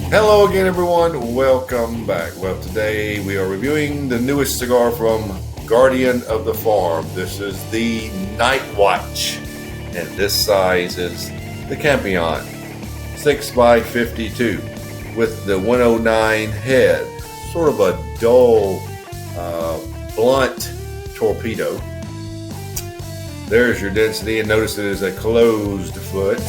Hello again, everyone. Welcome back. Well, today we are reviewing the newest cigar from Guardian of the Farm. This is the Nightwatch, and this size is the Campeon 6x52 with the 109 head, sort of a dull, blunt torpedo. There's your density, and notice it is a closed foot.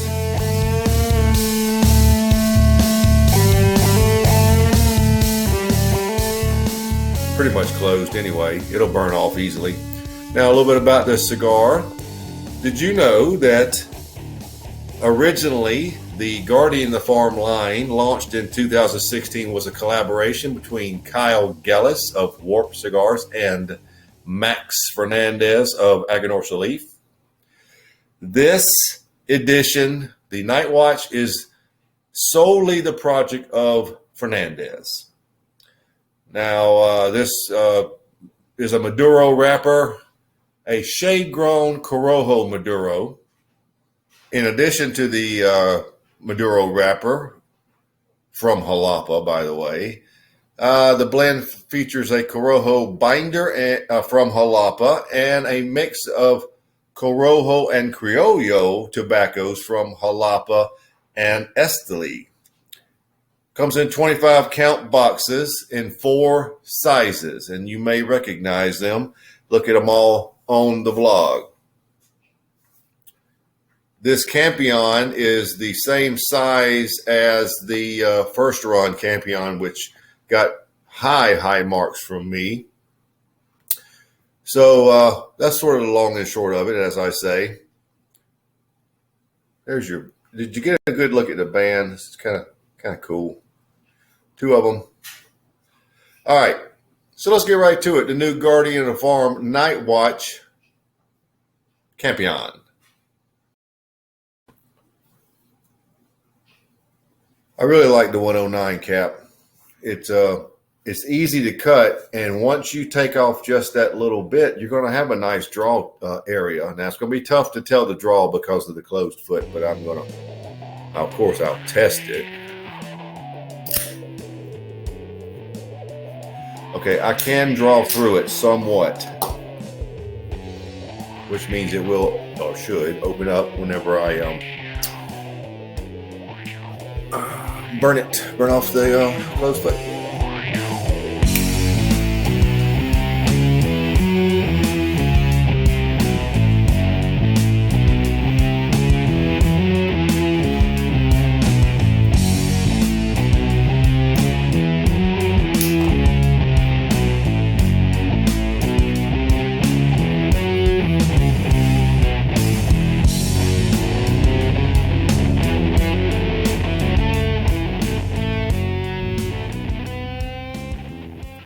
Pretty much closed anyway. It'll burn off easily. Now, a little bit about this cigar. Did you know that originally the Guardian of the Farm line, launched in 2016, was a collaboration between Kyle Gellis of Warp Cigars and Max Fernandez of Aganorsa Leaf? This edition, the Nightwatch, is solely the project of Fernandez. Now, this is a Maduro wrapper, a shade-grown Corojo Maduro. In addition to the Maduro wrapper from Jalapa, by the way, the blend features a Corojo binder from Jalapa and a mix of Corojo and Criollo tobaccos from Jalapa and Esteli. Comes in 25 count boxes in 4 sizes, and you may recognize them. Look at them all on the vlog. This Campeon is the same size as the first run Campeon, which got high marks from me. So that's sort of the long and short of it, as I say. There's your. Did you get a good look at the band? It's kind of cool. 2 of them. All right, so let's get right to it. The new Guardian of the Farm Nightwatch Campeon. I really like the 109 cap. It's easy to cut, and once you take off just that little bit, you're going to have a nice draw area. Now, it's going to be tough to tell the draw because of the closed foot, but of course, I'll test it. Okay, I can draw through it somewhat, which means it will, or should, open up whenever I burn off the closed foot.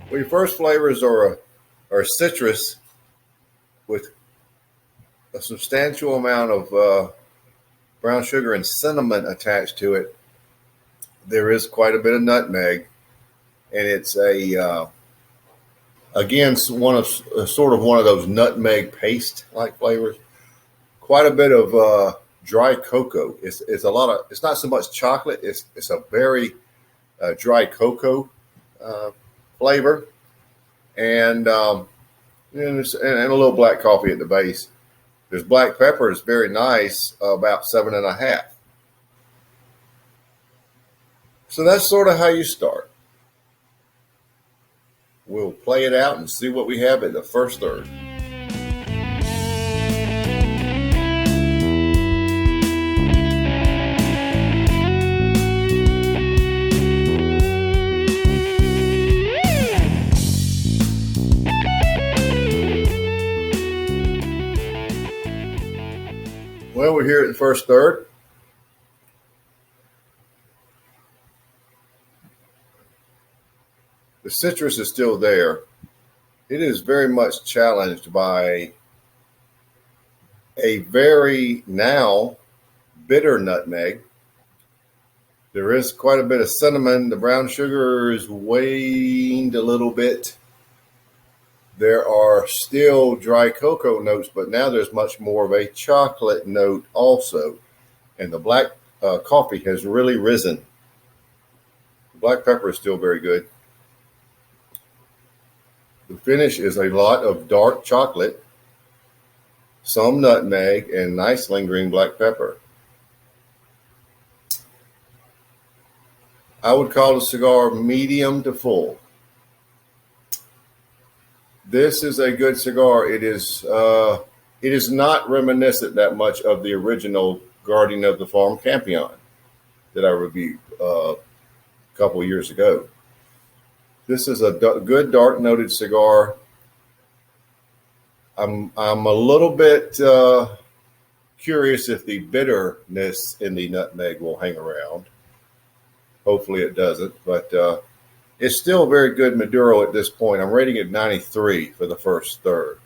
Well, your first flavors are citrus with a substantial amount of brown sugar and cinnamon attached to it. There is quite a bit of nutmeg, and it's again sort of one of those nutmeg paste like flavors. Quite a bit of dry cocoa. It's not so much chocolate. It's a very dry cocoa flavor, and a little black coffee at the base. There's black pepper. It's very nice, about 7.5. So that's sort of how you start. We'll play it out and see what we have in the first third. Well, we're here at the first third. The citrus is still there. It is very much challenged by a very now bitter nutmeg. There is quite a bit of cinnamon. The brown sugar is waned a little bit. There are still dry cocoa notes, but now there's much more of a chocolate note also. And the black coffee has really risen. black pepper is still very good. The finish is a lot of dark chocolate, some nutmeg, and nice lingering black pepper. I would call the cigar medium to full. This is a good cigar. It is not reminiscent that much of the original Guardian of the Farm Campeon that I reviewed a couple years ago. This is a good dark noted cigar. I'm a little bit curious if the bitterness in the nutmeg will hang around. Hopefully it doesn't, but it's still very good Maduro at this point. I'm rating it 93 for the first third.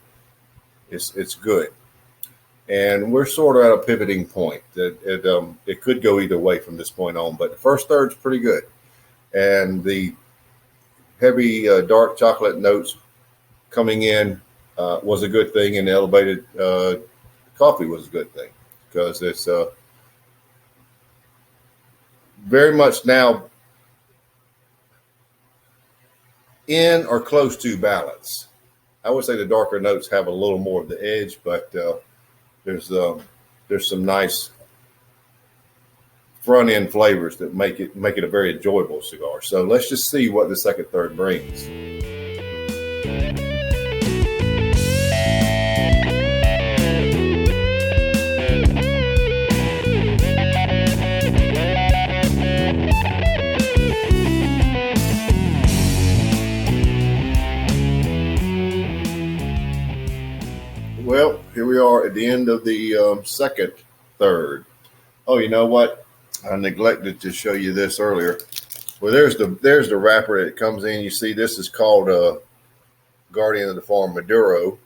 It's good. And we're sort of at a pivoting point. It could go either way from this point on, but the first third's pretty good. And the heavy dark chocolate notes coming in was a good thing, and the elevated coffee was a good thing because it's very much now in or close to balance. I would say the darker notes have a little more of the edge, but there's some nice front end flavors that make it a very enjoyable cigar. So let's just see what the second third brings. Well, here we are at the end of the second third. Oh, you know what? I neglected to show you this earlier. Well, there's the wrapper that comes in. You see, this is called Guardian of the Farm Maduro,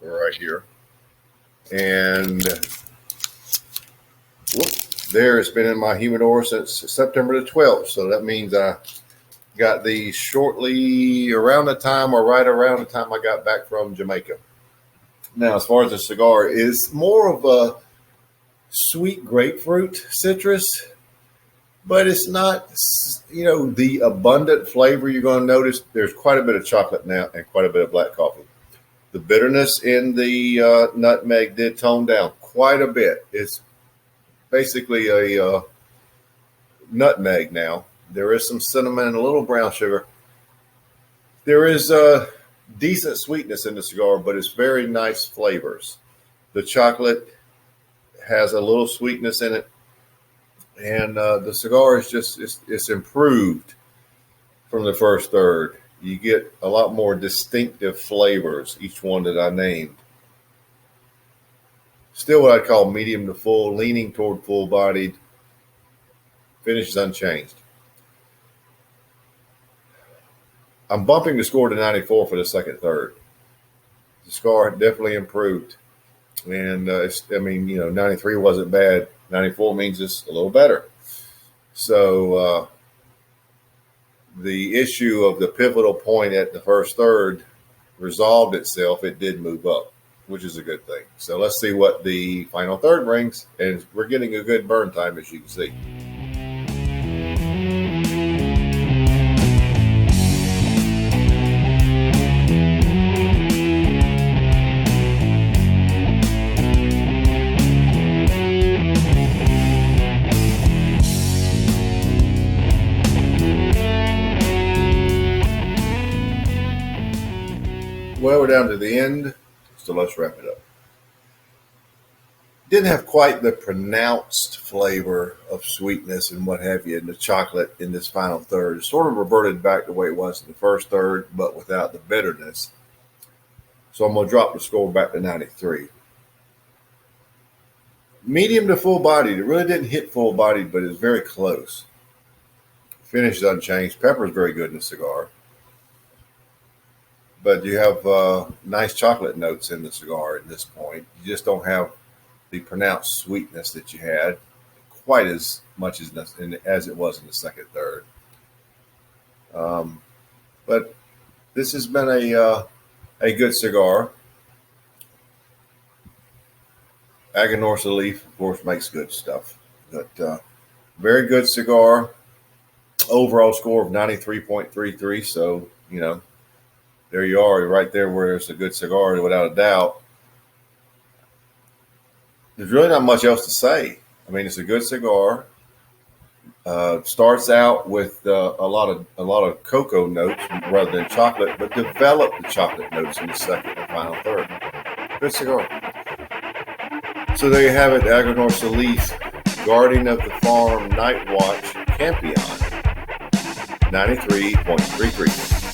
right here. And there, it's been in my humidor since September the 12th. So that means I got these shortly around the time or right around the time I got back from Jamaica. Now, as far as the cigar, it's more of a sweet grapefruit citrus, but it's not, the abundant flavor you're going to notice. There's quite a bit of chocolate now and quite a bit of black coffee. The bitterness in the nutmeg did tone down quite a bit. It's basically a nutmeg now. There is some cinnamon and a little brown sugar. There is a decent sweetness in the cigar, but it's very nice flavors. The chocolate has a little sweetness in it, and the cigar is it's improved from the first third. You get a lot more distinctive flavors, each one that I named. Still what I'd call medium to full, leaning toward full-bodied. Finish is unchanged. I'm bumping the score to 94 for the second third. The score definitely improved. And 93 wasn't bad. 94 means it's a little better. So the issue of the pivotal point at the first third resolved itself. It did move up, which is a good thing. So let's see what the final third brings. And we're getting a good burn time, as you can see. Well, we're down to the end, so let's wrap it up. Didn't have quite the pronounced flavor of sweetness and what have you in the chocolate in this final third. It sort of reverted back the way it was in the first third, but without the bitterness. So I'm going to drop the score back to 93. Medium to full-bodied. It really didn't hit full-bodied, but it's very close. Finish is unchanged. Pepper is very good in the cigar. But you have nice chocolate notes in the cigar at this point. You just don't have the pronounced sweetness that you had quite as much as it was in the second third. But this has been a good cigar. Aganorsa Leaf, of course, makes good stuff. But very good cigar. Overall score of 93.33. So, there you are, right there where it's a good cigar, without a doubt. There's really not much else to say. I mean, it's a good cigar. Starts out with a lot of cocoa notes rather than chocolate, but develop the chocolate notes in the second and final third. Good cigar. So there you have it, Agronor Salif, Guardian of the Farm Nightwatch Campeon, 93.33.